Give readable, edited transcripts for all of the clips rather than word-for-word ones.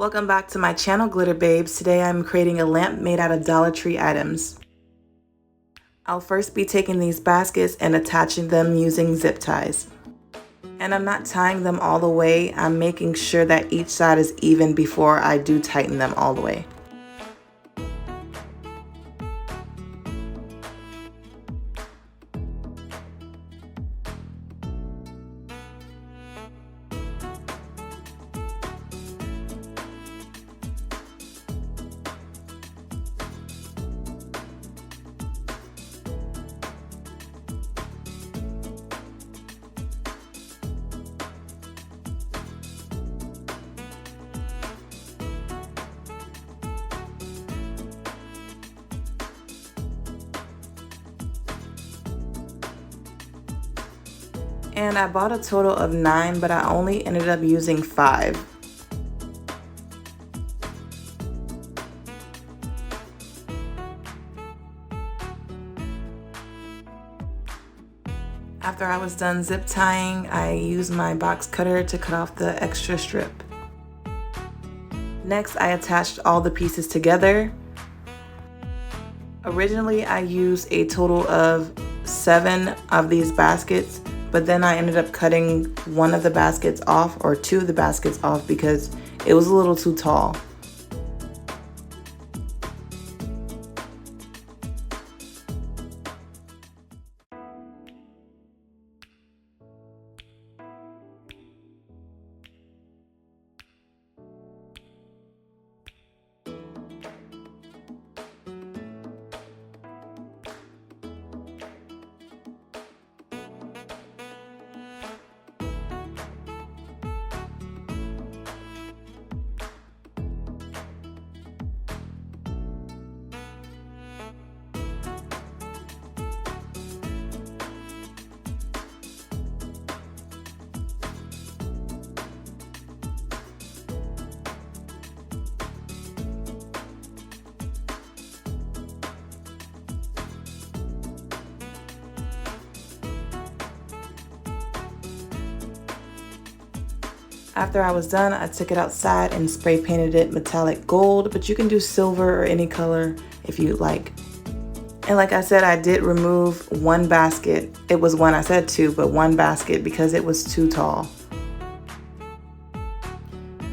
Welcome back to my channel, Glitter Babes. Today I'm creating a lamp made out of Dollar Tree items. I'll first be taking these baskets and attaching them using zip ties. And I'm not tying them all the way, I'm making sure that each side is even before I do tighten them all the way. And I bought a total of 9, but I only ended up using 5. After I was done zip tying, I used my box cutter to cut off the extra strip. Next, I attached all the pieces together. Originally, I used a total of 7 of these baskets, but then I ended up cutting one of the baskets off, or 2 of the baskets off, because it was a little too tall. After I was done, I took it outside and spray painted it metallic gold, but you can do silver or any color if you like. And like I said, I did remove one basket. It was one, I said 2, but one basket because it was too tall.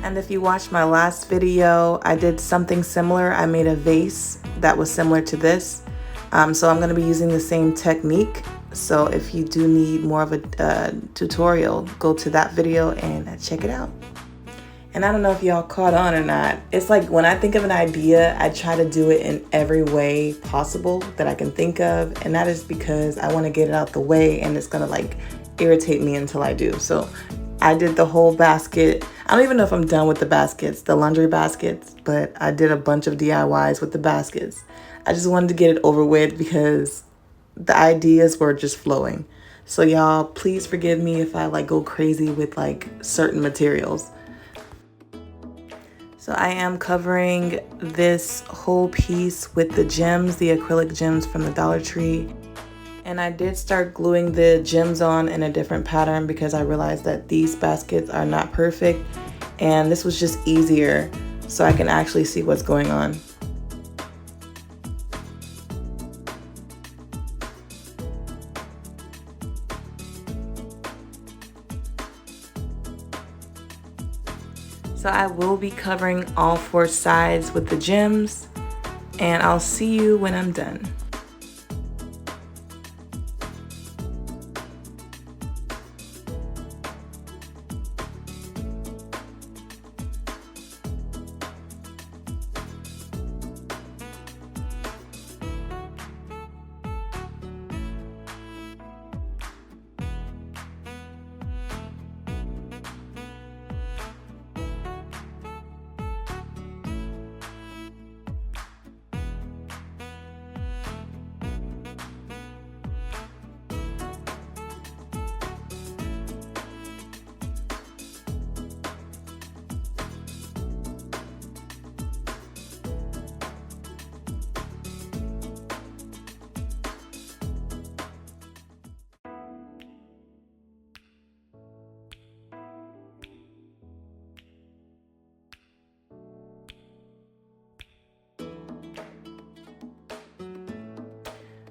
And if you watched my last video, I did something similar. I made a vase that was similar to this. So I'm going to be using the same technique. So if you do need more of a tutorial, go to that video and check it out. And I don't know if y'all caught on or not. It's like when I think of an idea, I try to do it in every way possible that I can think of. And that is because I want to get it out the way, and it's going to like irritate me until I do. So I did the whole basket. I don't even know if I'm done with the baskets, the laundry baskets, but I did a bunch of DIYs with the baskets. I just wanted to get it over with because the ideas were just flowing. So y'all, please forgive me if I like go crazy with like certain materials. So I am covering this whole piece with the gems, the acrylic gems from the Dollar Tree. And I did start gluing the gems on in a different pattern because I realized that these baskets are not perfect, and this was just easier so I can actually see what's going on. So I will be covering all 4 sides with the gems, and I'll see you when I'm done.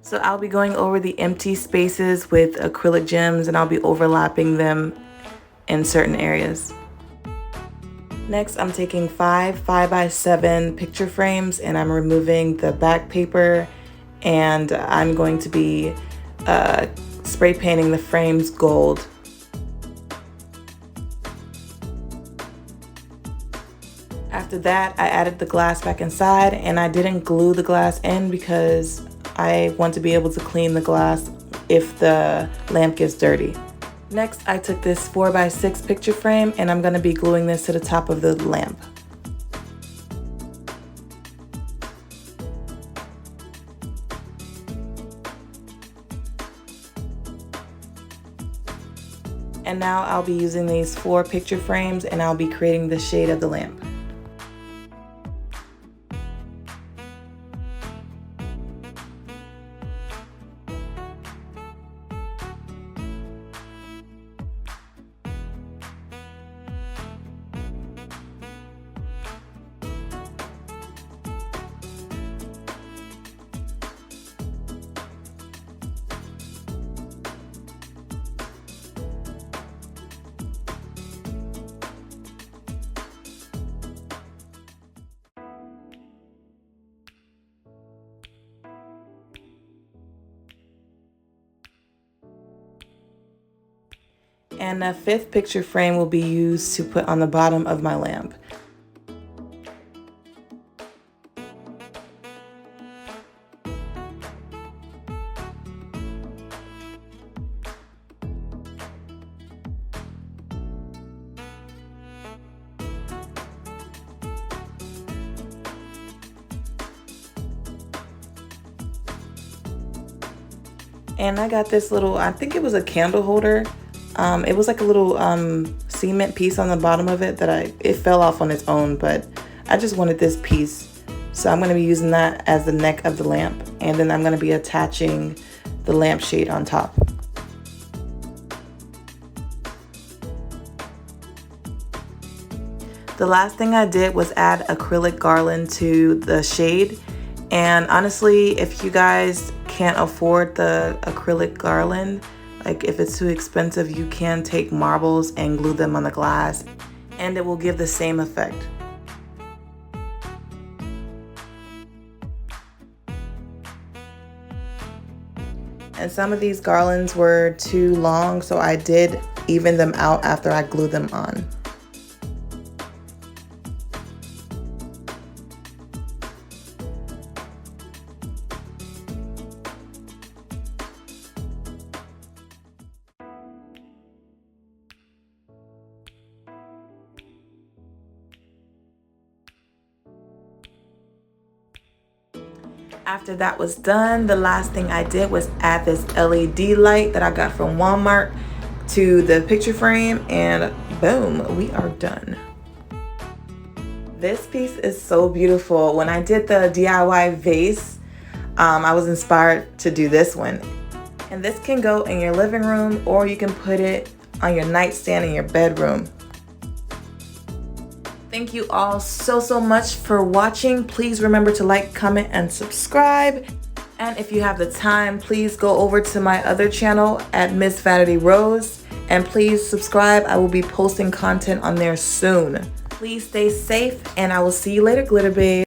So I'll be going over the empty spaces with acrylic gems, and I'll be overlapping them in certain areas. Next, I'm taking 5x7 picture frames, and I'm removing the back paper, and I'm going to be spray painting the frames gold. After that, I added the glass back inside, and I didn't glue the glass in because I want to be able to clean the glass if the lamp gets dirty. Next, I took this 4x6 picture frame, and I'm going to be gluing this to the top of the lamp. And now I'll be using these 4 picture frames, and I'll be creating the shade of the lamp. And a 5th picture frame will be used to put on the bottom of my lamp. And I got this little, I think it was a candle holder. It was like a little cement piece on the bottom of it that it fell off on its own, but I just wanted this piece. So I'm going to be using that as the neck of the lamp, and then I'm going to be attaching the lampshade on top. The last thing I did was add acrylic garland to the shade, and honestly, if you guys can't afford the acrylic garland, like if it's too expensive, you can take marbles and glue them on the glass, and it will give the same effect. And some of these garlands were too long, so I did even them out after I glued them on. After that was done, the last thing I did was add this LED light that I got from Walmart to the picture frame, and boom, we are done. This piece is so beautiful. When I did the DIY vase, I was inspired to do this one. And this can go in your living room, or you can put it on your nightstand in your bedroom. Thank you all so much for watching. Please remember to like, comment, and subscribe. And if you have the time, please go over to my other channel at Miss Vanity Rose, and please subscribe. I will be posting content on there soon. Please stay safe, and I will see you later, Glitter Babe.